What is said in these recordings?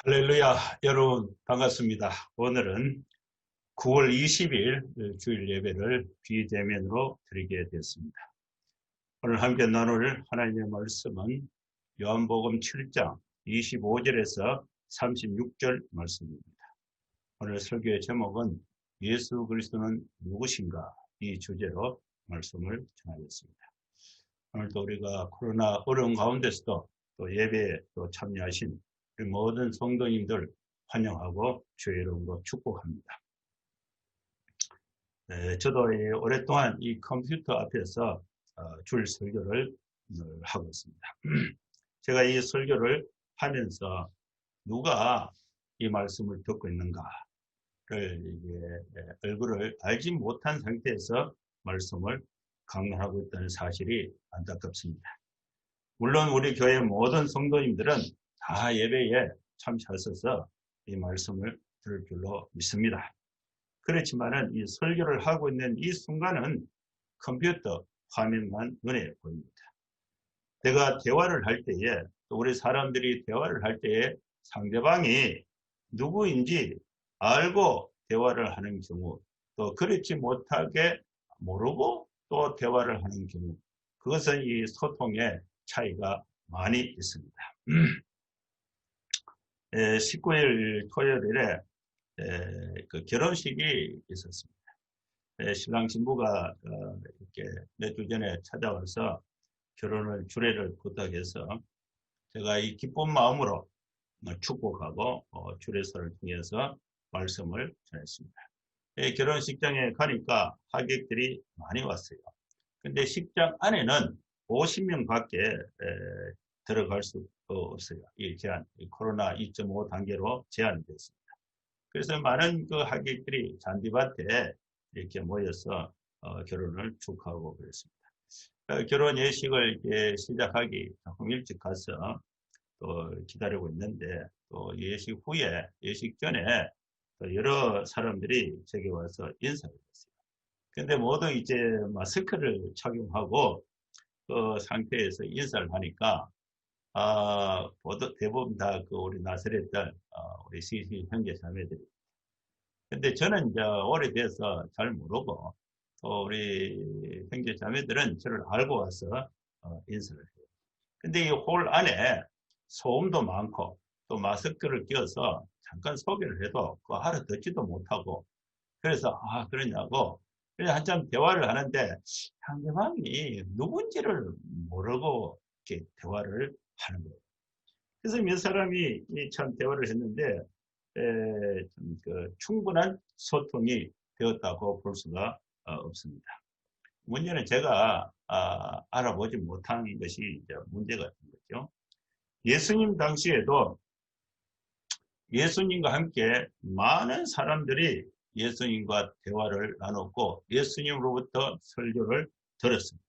할렐루야, 여러분 반갑습니다. 오늘은 9월 20일 주일 예배를 비대면으로 드리게 됐습니다. 오늘 함께 나눌 하나님의 말씀은 요한복음 7장 25절에서 36절 말씀입니다. 오늘 설교의 제목은 예수 그리스도는 누구신가, 이 주제로 말씀을 전하겠습니다. 오늘도 우리가 코로나 어려운 가운데서도 또 예배에 또 참여하신 우리 모든 성도님들 환영하고 주의 이름으로 축복합니다. 저도 오랫동안 이 컴퓨터 앞에서 줄 설교를 하고 있습니다. 제가 이 설교를 하면서 누가 이 말씀을 듣고 있는가를 얼굴을 알지 못한 상태에서 말씀을 강론하고 있다는 사실이 안타깝습니다. 물론 우리 교회 모든 성도님들은 다 예배에 참여하셔서 이 말씀을 들을 줄로 믿습니다. 그렇지만은 이 설교를 하고 있는 이 순간은 컴퓨터 화면만 눈에 보입니다. 내가 대화를 할 때에, 또 우리 사람들이 대화를 할 때에 상대방이 누구인지 알고 대화를 하는 경우, 또 그렇지 못하게 모르고 또 대화를 하는 경우, 그것은 이 소통의 차이가 많이 있습니다. 19일 토요일에 그 결혼식이 있었습니다. 신랑 신부가 이렇게 몇 주 전에 찾아와서 결혼을 주례를 부탁해서 제가 이 기쁜 마음으로 축복하고 주례서를 통해서 말씀을 전했습니다. 결혼식장에 가니까 하객들이 많이 왔어요. 근데 식장 안에는 50명 밖에 들어갈 수 없어요. 이 제한, 코로나 2.5 단계로 제한이 됐습니다. 그래서 많은 그 하객들이 잔디밭에 이렇게 모여서 결혼을 축하하고 그랬습니다. 결혼 예식을 시작하기 조금 일찍 가서 또 기다리고 있는데, 또 예식 후에, 예식 전에 또 여러 사람들이 제게 와서 인사를 했어요. 근데 모두 이제 마스크를 착용하고 그 상태에서 인사를 하니까 대부분 다 그 우리 나사렛딸, 우리 시신 형제 자매들이. 근데 저는 이제 오래돼서 잘 모르고, 또 우리 형제 자매들은 저를 알고 와서 인사를 해요. 근데 이 홀 안에 소음도 많고, 또 마스크를 끼워서 잠깐 소개를 해도 그거 알아듣지도 못하고, 그래서 그러냐고, 그래서 한참 대화를 하는데 상대방이 누군지를 모르고 이렇게 대화를 하는 거예요. 그래서 몇 사람이 참 대화를 했는데 충분한 소통이 되었다고 볼 수가 없습니다. 문제는 제가 알아보지 못한 것이 이제 문제가 된 거죠. 예수님 당시에도 예수님과 함께 많은 사람들이 예수님과 대화를 나눴고 예수님으로부터 설교를 들었습니다.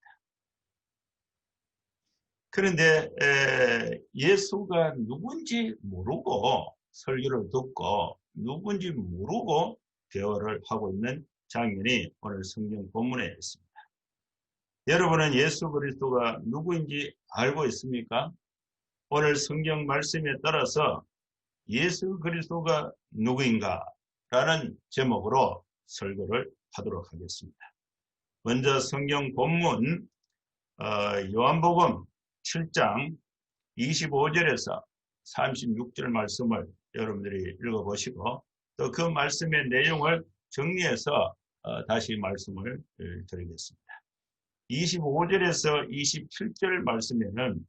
그런데 예수가 누군지 모르고 설교를 듣고 누군지 모르고 대화를 하고 있는 장면이 오늘 성경 본문에 있습니다. 여러분은 예수 그리스도가 누구인지 알고 있습니까? 오늘 성경 말씀에 따라서 예수 그리스도가 누구인가 라는 제목으로 설교를 하도록 하겠습니다. 먼저 성경 본문 요한복음 7장 25절에서 36절 말씀을 여러분들이 읽어보시고 또 그 말씀의 내용을 정리해서 다시 말씀을 드리겠습니다. 25절에서 27절 말씀에는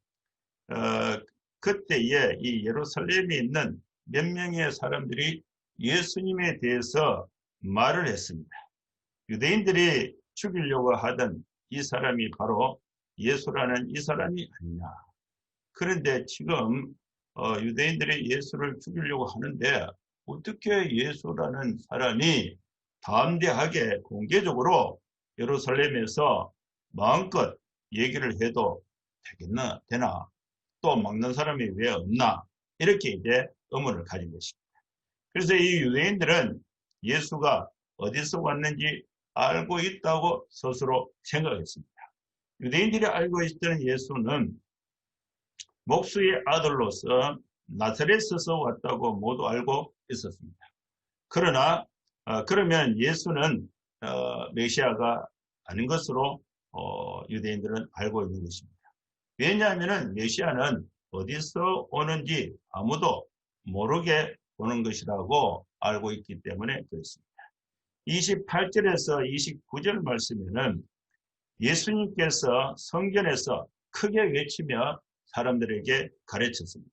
그때에 이 예루살렘에 있는 몇 명의 사람들이 예수님에 대해서 말을 했습니다. 유대인들이 죽이려고 하던 이 사람이 바로 예수라는 이 사람이 아니냐. 그런데 지금 유대인들이 예수를 죽이려고 하는데 어떻게 예수라는 사람이 담대하게 공개적으로 예루살렘에서 마음껏 얘기를 해도 되나? 또 막는 사람이 왜 없나? 이렇게 이제 의문을 가진 것입니다. 그래서 이 유대인들은 예수가 어디서 왔는지 알고 있다고 스스로 생각했습니다. 유대인들이 알고 있던 예수는 목수의 아들로서 나사렛에서 왔다고 모두 알고 있었습니다. 그러나 그러면 예수는 메시아가 아닌 것으로 유대인들은 알고 있는 것입니다. 왜냐하면 메시아는 어디서 오는지 아무도 모르게 오는 것이라고 알고 있기 때문에 그렇습니다. 28절에서 29절 말씀에는 예수님께서 성전에서 크게 외치며 사람들에게 가르쳤습니다.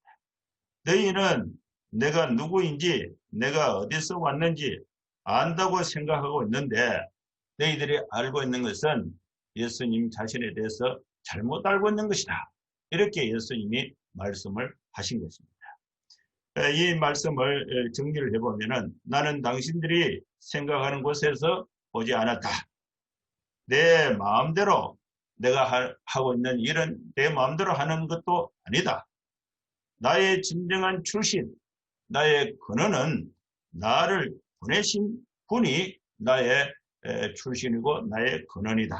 너희는 내가 누구인지 내가 어디서 왔는지 안다고 생각하고 있는데 너희들이 알고 있는 것은 예수님 자신에 대해서 잘못 알고 있는 것이다. 이렇게 예수님이 말씀을 하신 것입니다. 이 말씀을 정리를 해보면 나는 당신들이 생각하는 곳에서 오지 않았다. 내 마음대로 내가 하고 있는 일은 내 마음대로 하는 것도 아니다. 나의 진정한 출신, 나의 근원은 나를 보내신 분이 나의 출신이고 나의 근원이다.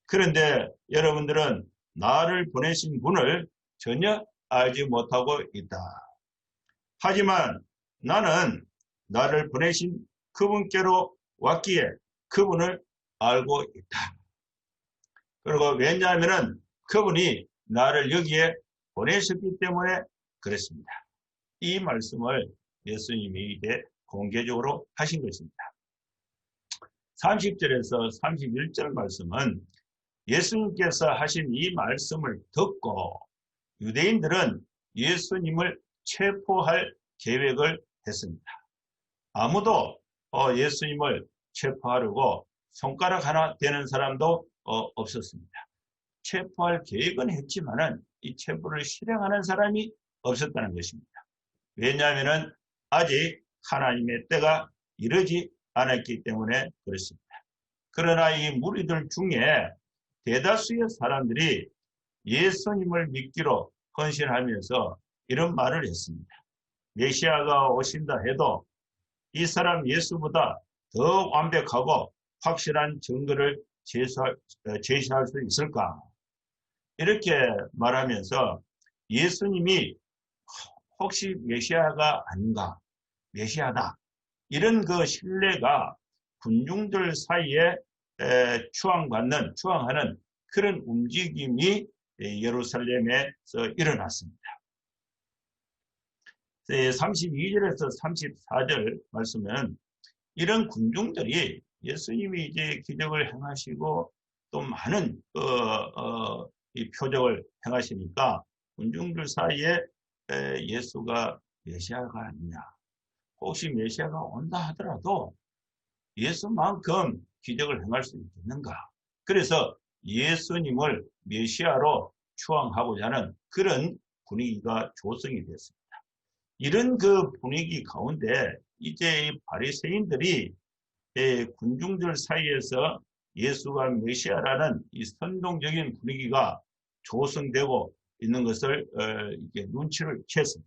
그런데 여러분들은 나를 보내신 분을 전혀 알지 못하고 있다. 하지만 나는 나를 보내신 그분께로 왔기에 그분을 알고 있다. 그리고 왜냐하면 그분이 나를 여기에 보내셨기 때문에 그렇습니다. 이 말씀을 예수님이 이제 공개적으로 하신 것입니다. 30절에서 31절 말씀은 예수님께서 하신 이 말씀을 듣고 유대인들은 예수님을 체포할 계획을 했습니다. 아무도 예수님을 체포하려고 손가락 하나 대는 사람도 없었습니다. 체포할 계획은 했지만은 이 체포를 실행하는 사람이 없었다는 것입니다. 왜냐하면 아직 하나님의 때가 이르지 않았기 때문에 그렇습니다. 그러나 이 무리들 중에 대다수의 사람들이 예수님을 믿기로 헌신하면서 이런 말을 했습니다. 메시아가 오신다 해도 이 사람 예수보다 더 완벽하고 확실한 증거를 제시할 수 있을까? 이렇게 말하면서 예수님이 혹시 메시아가 아닌가? 메시아다. 이런 그 신뢰가 군중들 사이에 추앙하는 그런 움직임이 예루살렘에서 일어났습니다. 32절에서 34절 말씀은 이런 군중들이 예수님이 이제 기적을 행하시고 또 많은 이 표적을 행하시니까 군중들 사이에 예수가 메시아가 아니냐, 혹시 메시아가 온다 하더라도 예수만큼 기적을 행할 수 있겠는가? 그래서 예수님을 메시아로 추앙하고자 하는 그런 분위기가 조성이 됐습니다. 이런 그 분위기 가운데 이제 바리새인들이 군중들 사이에서 예수가 메시아라는 이 선동적인 분위기가 조성되고 있는 것을 이렇게 눈치를 챘습니다.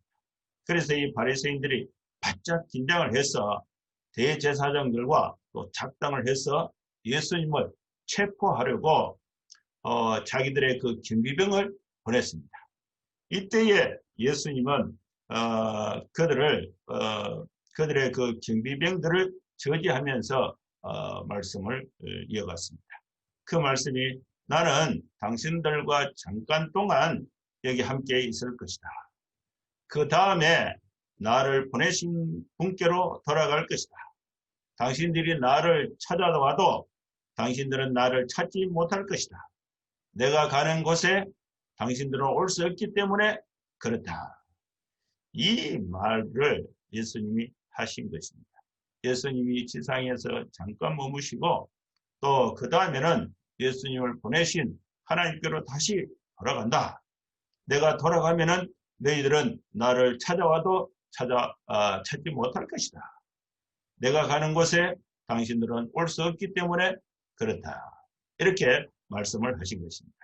그래서 이 바리새인들이 바짝 긴장을 해서 대제사장들과 또 작당을 해서 예수님을 체포하려고 자기들의 그 경비병을 보냈습니다. 이때에 예수님은 그들의 그 경비병들을 저지하면서 말씀을 이어갔습니다. 그 말씀이 나는 당신들과 잠깐 동안 여기 함께 있을 것이다. 그 다음에 나를 보내신 분께로 돌아갈 것이다. 당신들이 나를 찾아와도 당신들은 나를 찾지 못할 것이다. 내가 가는 곳에 당신들은 올 수 없기 때문에 그렇다. 이 말을 예수님이 하신 것입니다. 예수님이 지상에서 잠깐 머무시고 또 그 다음에는 예수님을 보내신 하나님께로 다시 돌아간다. 내가 돌아가면은 너희들은 나를 찾아와도 찾지 못할 것이다. 내가 가는 곳에 당신들은 올 수 없기 때문에 그렇다. 이렇게 말씀을 하신 것입니다.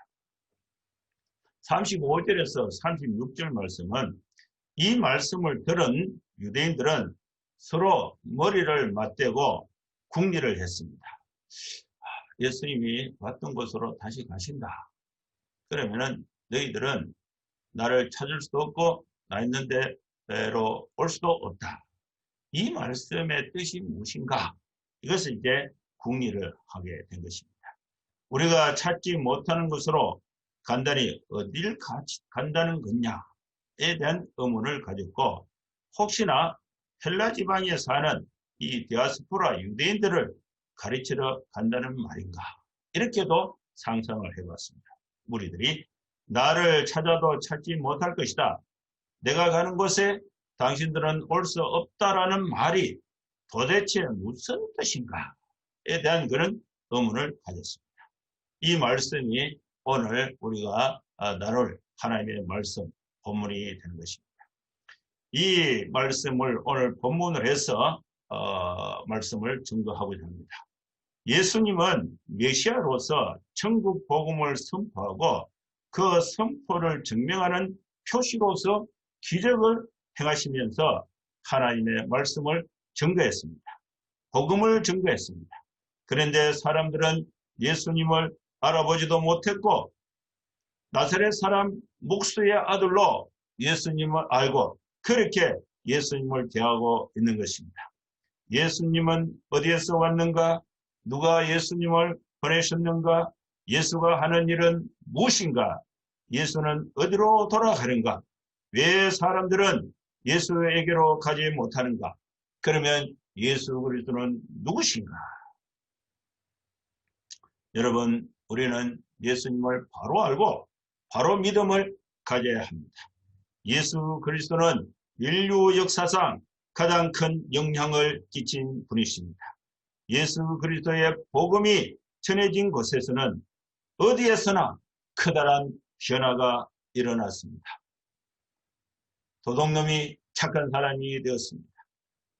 35절에서 36절 말씀은 이 말씀을 들은 유대인들은 서로 머리를 맞대고 궁리를 했습니다. 예수님이 왔던 곳으로 다시 가신다. 그러면은 너희들은 나를 찾을 수도 없고 나 있는 데로 올 수도 없다. 이 말씀의 뜻이 무엇인가? 이것을 이제 궁리를 하게 된 것입니다. 우리가 찾지 못하는 것으로 간단히 어딜 간다는 것냐에 대한 의문을 가졌고, 혹시나 헬라 지방에 사는 이 디아스포라 유대인들을 가르치러 간다는 말인가? 이렇게도 상상을 해봤습니다. 무리들이 나를 찾아도 찾지 못할 것이다. 내가 가는 곳에 당신들은 올 수 없다라는 말이 도대체 무슨 뜻인가에 대한 그런 의문을 가졌습니다. 이 말씀이 오늘 우리가 나눌 하나님의 말씀 본문이 되는 것입니다. 이 말씀을 오늘 본문을 해서 말씀을 증거하고자 합니다. 예수님은 메시아로서 천국 복음을 선포하고 그 선포를 증명하는 표시로서 기적을 행하시면서 하나님의 말씀을 증거했습니다. 복음을 증거했습니다. 그런데 사람들은 예수님을 알아보지도 못했고 나사렛 사람 목수의 아들로 예수님을 알고 그렇게 예수님을 대하고 있는 것입니다. 예수님은 어디에서 왔는가? 누가 예수님을 보내셨는가? 예수가 하는 일은 무엇인가? 예수는 어디로 돌아가는가? 왜 사람들은 예수에게로 가지 못하는가? 그러면 예수 그리스도는 누구신가? 여러분, 우리는 예수님을 바로 알고 바로 믿음을 가져야 합니다. 예수 그리스도는 인류 역사상 가장 큰 영향을 끼친 분이십니다. 예수 그리스도의 복음이 전해진 곳에서는 어디에서나 커다란 변화가 일어났습니다. 도둑놈이 착한 사람이 되었습니다.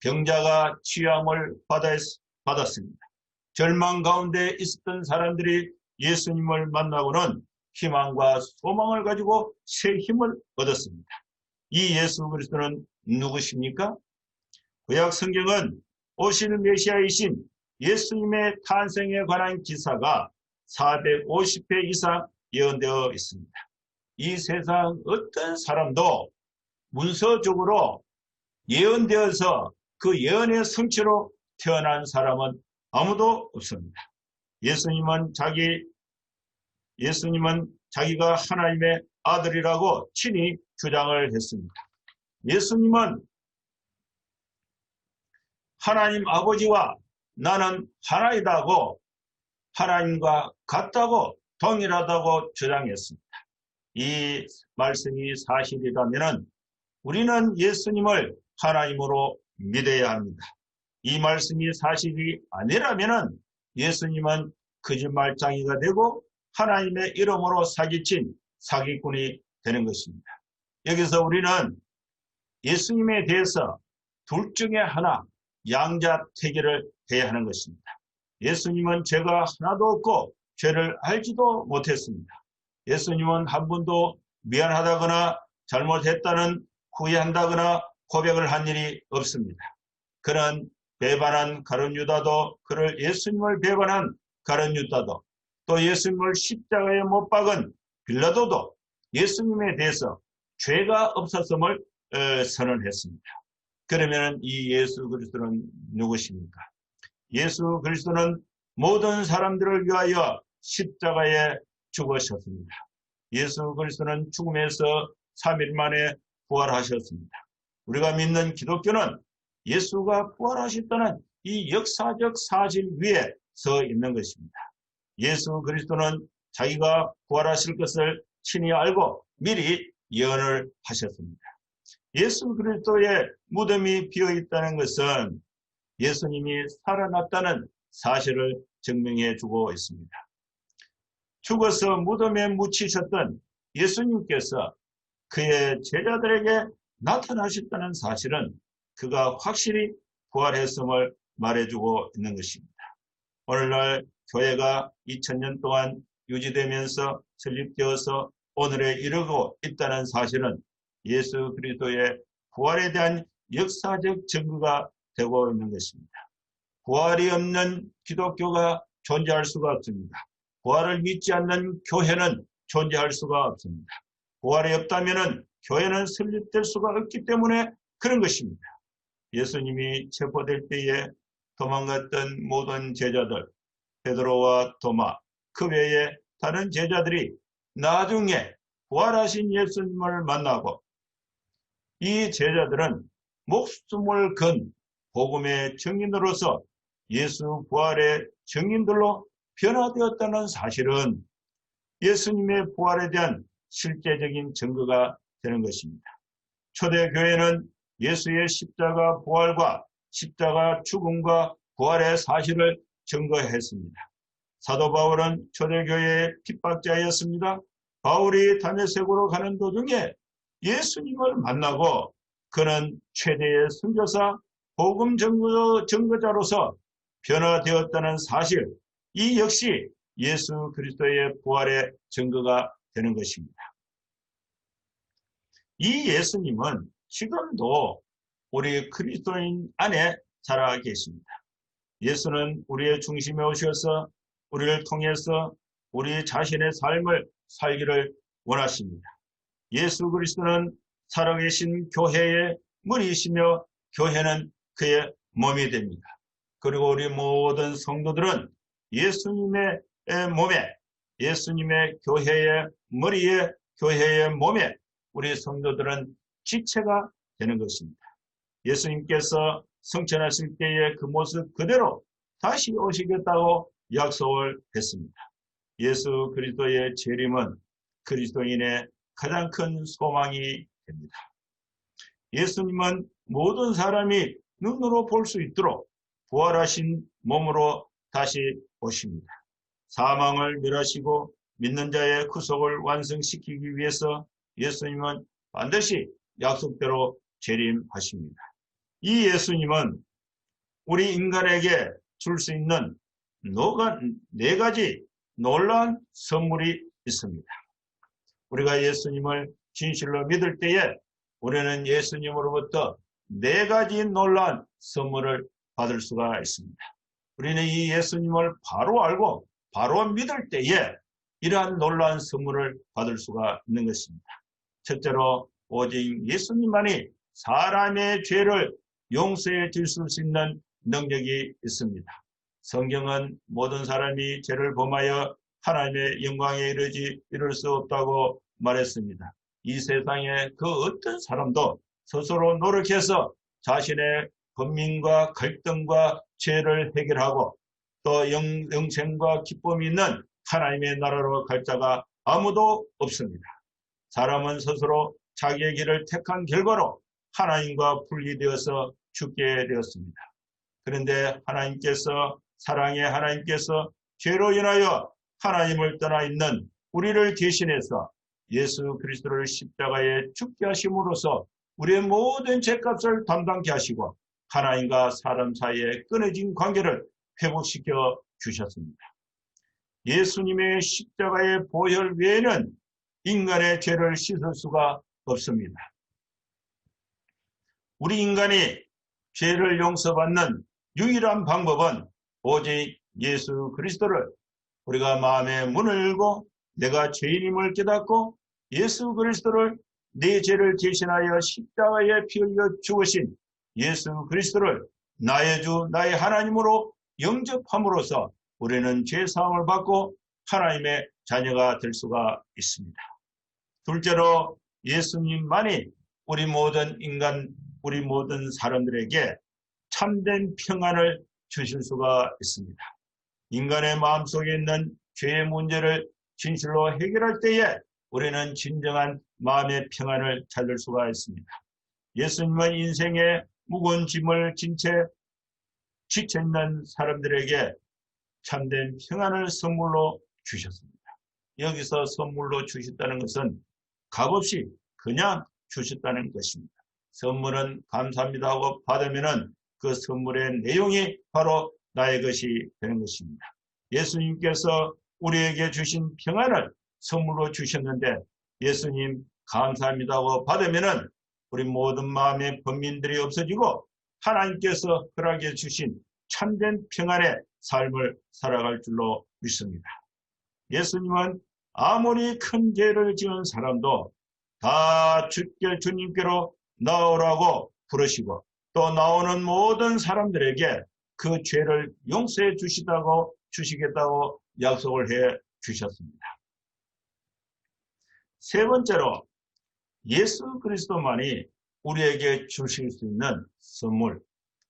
병자가 치유함을 받았습니다. 절망 가운데 있었던 사람들이 예수님을 만나고는 희망과 소망을 가지고 새 힘을 얻었습니다. 이 예수 그리스도는 누구십니까? 구약 성경은 오실 메시아이신 예수님의 탄생에 관한 기사가 450회 이상 예언되어 있습니다. 이 세상 어떤 사람도 문서적으로 예언되어서 그 예언의 성취로 태어난 사람은 아무도 없습니다. 예수님은 자기가 하나님의 아들이라고 친히 주장을 했습니다. 예수님은 하나님 아버지와 나는 하나이다고 하나님과 같다고 동일하다고 주장했습니다. 이 말씀이 사실이라면 우리는 예수님을 하나님으로 믿어야 합니다. 이 말씀이 사실이 아니라면 예수님은 거짓말쟁이가 되고 하나님의 이름으로 사기친 사기꾼이 되는 것입니다. 여기서 우리는 예수님에 대해서 둘 중에 하나 양자택일을 해야 하는 것입니다. 예수님은 죄가 하나도 없고 죄를 알지도 못했습니다. 예수님은 한 번도 미안하다거나 잘못했다는 후회한다거나 고백을 한 일이 없습니다. 그는 배반한 가룟 유다도, 그를 예수님을 배반한 가룟 유다도, 또 예수님을 십자가에 못 박은 빌라도도 예수님에 대해서 죄가 없었음을 선언했습니다. 그러면 이 예수 그리스도는 누구십니까? 예수 그리스도는 모든 사람들을 위하여 십자가에 죽으셨습니다. 예수 그리스도는 죽음에서 3일 만에 부활하셨습니다. 우리가 믿는 기독교는 예수가 부활하셨다는 이 역사적 사실 위에 서 있는 것입니다. 예수 그리스도는 자기가 부활하실 것을 친히 알고 미리 예언을 하셨습니다. 예수 그리스도의 무덤이 비어 있다는 것은 예수님이 살아났다는 사실을 증명해 주고 있습니다. 죽어서 무덤에 묻히셨던 예수님께서 그의 제자들에게 나타나셨다는 사실은 그가 확실히 부활했음을 말해주고 있는 것입니다. 오늘날 교회가 2000년 동안 유지되면서 설립되어서 오늘에 이르고 있다는 사실은 예수 그리스도의 부활에 대한 역사적 증거가 되고 있는 것입니다. 부활이 없는 기독교가 존재할 수가 없습니다. 부활을 믿지 않는 교회는 존재할 수가 없습니다. 부활이 없다면 교회는 설립될 수가 없기 때문에 그런 것입니다. 예수님이 체포될 때에 도망갔던 모든 제자들, 베드로와 도마, 그 외에 다른 제자들이 나중에 부활하신 예수님을 만나고 이 제자들은 목숨을 건 복음의 증인으로서 예수 부활의 증인들로 변화되었다는 사실은 예수님의 부활에 대한 실제적인 증거가 되는 것입니다. 초대교회는 예수의 십자가 부활과 십자가 죽음과 부활의 사실을 증거했습니다. 사도 바울은 초대교회의 핍박자였습니다. 바울이 다메섹으로 가는 도중에 예수님을 만나고 그는 최대의 선교사, 복음 증거자로서 변화되었다는 사실, 이 역시 예수 그리스도의 부활의 증거가 되는 것입니다. 이 예수님은 지금도 우리 그리스도인 안에 살아 계십니다. 예수는 우리의 중심에 오셔서 우리를 통해서 우리 자신의 삶을 살기를 원하십니다. 예수 그리스도는 살아계신 교회의 머리이시며 교회는 그의 몸이 됩니다. 그리고 우리 모든 성도들은 예수님의 몸에, 예수님의 교회의 머리에, 교회의 몸에 우리 성도들은 지체가 되는 것입니다. 예수님께서 성천하실 때의 그 모습 그대로 다시 오시겠다고 약속을 했습니다. 예수 그리스도의 재림은 그리스도인의 가장 큰 소망이 됩니다. 예수님은 모든 사람이 눈으로 볼 수 있도록 부활하신 몸으로 다시 오십니다. 사망을 멸하시고 믿는 자의 구속을 완성시키기 위해서 예수님은 반드시 약속대로 재림하십니다. 이 예수님은 우리 인간에게 줄 수 있는 네 가지 놀라운 선물이 있습니다. 우리가 예수님을 진실로 믿을 때에 우리는 예수님으로부터 네 가지 놀라운 선물을 받을 수가 있습니다. 우리는 이 예수님을 바로 알고 바로 믿을 때에 이러한 놀라운 선물을 받을 수가 있는 것입니다. 첫째로 오직 예수님만이 사람의 죄를 용서해 줄 수 있는 능력이 있습니다. 성경은 모든 사람이 죄를 범하여 하나님의 영광에 이를 수 없다고 말했습니다. 이 세상에 그 어떤 사람도 스스로 노력해서 자신의 범민과 갈등과 죄를 해결하고 또 영생과 기쁨이 있는 하나님의 나라로 갈 자가 아무도 없습니다. 사람은 스스로 자기의 길을 택한 결과로 하나님과 분리되어서 죽게 되었습니다. 그런데 사랑의 하나님께서 죄로 인하여 하나님을 떠나 있는 우리를 대신해서 예수 그리스도를 십자가에 죽게 하심으로써 우리의 모든 죄값을 담당케 하시고 하나님과 사람 사이에 끊어진 관계를 회복시켜 주셨습니다. 예수님의 십자가의 보혈 외에는 인간의 죄를 씻을 수가 없습니다. 우리 인간이 죄를 용서받는 유일한 방법은 오직 예수 그리스도를 우리가 마음의 문을 열고 내가 죄인임을 깨닫고 예수 그리스도를 내 죄를 대신하여 십자가에 피 흘려 죽으신 예수 그리스도를 나의 주 나의 하나님으로 영접함으로써 우리는 죄사함을 받고 하나님의 자녀가 될 수가 있습니다. 둘째로 예수님만이 우리 모든 사람들에게 참된 평안을 주실 수가 있습니다. 인간의 마음속에 있는 죄의 문제를 진실로 해결할 때에 우리는 진정한 마음의 평안을 찾을 수가 있습니다. 예수님은 인생의 무거운 짐을 진 채 지쳐있는 사람들에게 참된 평안을 선물로 주셨습니다. 여기서 선물로 주셨다는 것은 값없이 그냥 주셨다는 것입니다. 선물은 감사합니다 하고 받으면 그 선물의 내용이 바로 나의 것이 되는 것입니다. 예수님께서 우리에게 주신 평안을 선물로 주셨는데 예수님 감사합니다 하고 받으면 우리 모든 마음의 번민들이 없어지고 하나님께서 허락해 주신 참된 평안의 삶을 살아갈 줄로 믿습니다. 예수님은 아무리 큰 죄를 지은 사람도 다 주께 주님께로 나오라고 부르시고 또 나오는 모든 사람들에게 그 죄를 용서해 주시겠다고 약속을 해 주셨습니다. 세 번째로 예수 그리스도만이 우리에게 주실 수 있는 선물,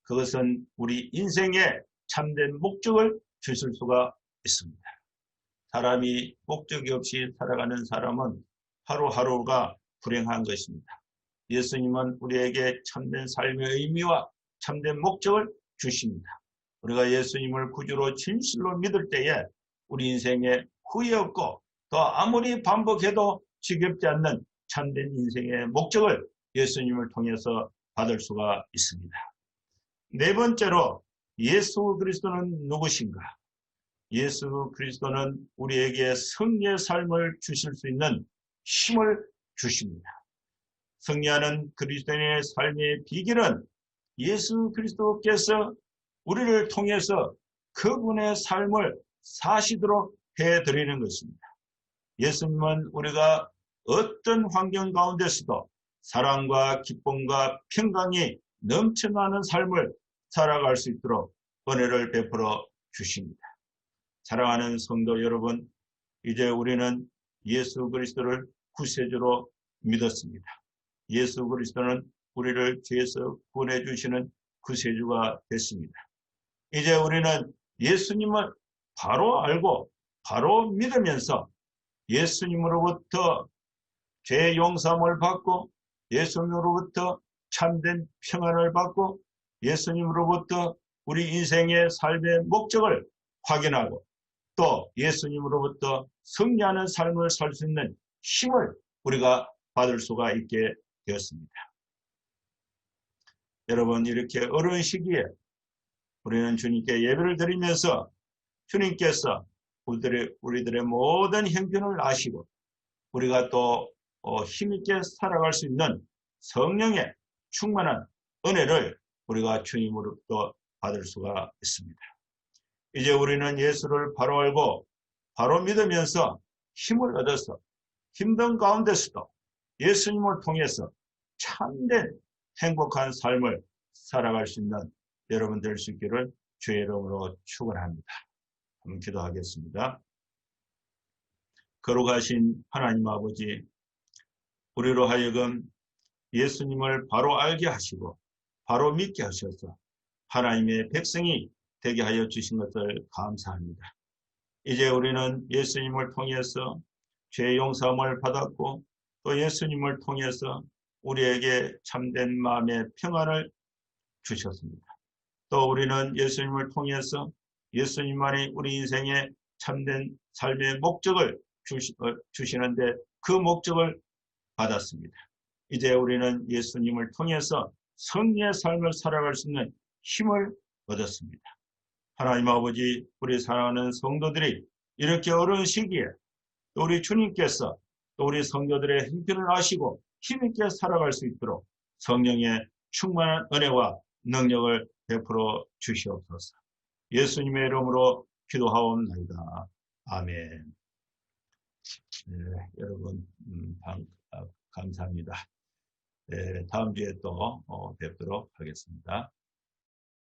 그것은 우리 인생의 참된 목적을 주실 수가 있습니다. 사람이 목적이 없이 살아가는 사람은 하루하루가 불행한 것입니다. 예수님은 우리에게 참된 삶의 의미와 참된 목적을 주십니다. 우리가 예수님을 구주로 진실로 믿을 때에 우리 인생에 후회 없고 또 아무리 반복해도 지겹지 않는 참된 인생의 목적을 예수님을 통해서 받을 수가 있습니다. 네 번째로 예수 그리스도는 누구신가? 예수 그리스도는 우리에게 승리의 삶을 주실 수 있는 힘을 주십니다. 승리하는 그리스도인의 삶의 비결은 예수 그리스도께서 우리를 통해서 그분의 삶을 사시도록 해드리는 것입니다. 예수님은 우리가 어떤 환경 가운데서도 사랑과 기쁨과 평강이 넘쳐나는 삶을 살아갈 수 있도록 은혜를 베풀어 주십니다. 사랑하는 성도 여러분, 이제 우리는 예수 그리스도를 구세주로 믿었습니다. 예수 그리스도는 우리를 죄에서 구원해 주시는 구세주가 됐습니다. 이제 우리는 예수님을 바로 알고 바로 믿으면서 예수님으로부터 죄 용서함을 받고 예수님으로부터 참된 평안을 받고 예수님으로부터 우리 인생의 삶의 목적을 확인하고 또 예수님으로부터 승리하는 삶을 살 수 있는 힘을 우리가 받을 수가 있게 되었습니다. 여러분, 이렇게 어려운 시기에 우리는 주님께 예배를 드리면서 주님께서 우리들의 모든 형편을 아시고 우리가 또 힘있게 살아갈 수 있는 성령의 충만한 은혜를 우리가 주님으로부터 받을 수가 있습니다. 이제 우리는 예수를 바로 알고 바로 믿으면서 힘을 얻어서 힘든 가운데서도 예수님을 통해서 참된 행복한 삶을 살아갈 수 있는 여러분 될 수 있기를 주의 이름으로 축원합니다. 한번 기도하겠습니다. 거룩하신 하나님 아버지, 우리로 하여금 예수님을 바로 알게 하시고 바로 믿게 하셔서 하나님의 백성이 되게 하여 주신 것을 감사합니다. 이제 우리는 예수님을 통해서 죄 용서함을 받았고 또 예수님을 통해서 우리에게 참된 마음의 평안을 주셨습니다. 또 우리는 예수님을 통해서 예수님만이 우리 인생의 참된 삶의 목적을 주시는데 그 목적을 받았습니다. 이제 우리는 예수님을 통해서 승리의 삶을 살아갈 수 있는 힘을 얻었습니다. 하나님 아버지, 우리 사랑하는 성도들이 이렇게 어려운 시기에 또 우리 주님께서 또 우리 성도들의 형편을 아시고 힘있게 살아갈 수 있도록 성령의 충만한 은혜와 능력을 베풀어 주시옵소서. 예수님의 이름으로 기도하옵나이다. 아멘. 네, 여러분 감사합니다. 네, 다음 주에 또 뵙도록 하겠습니다.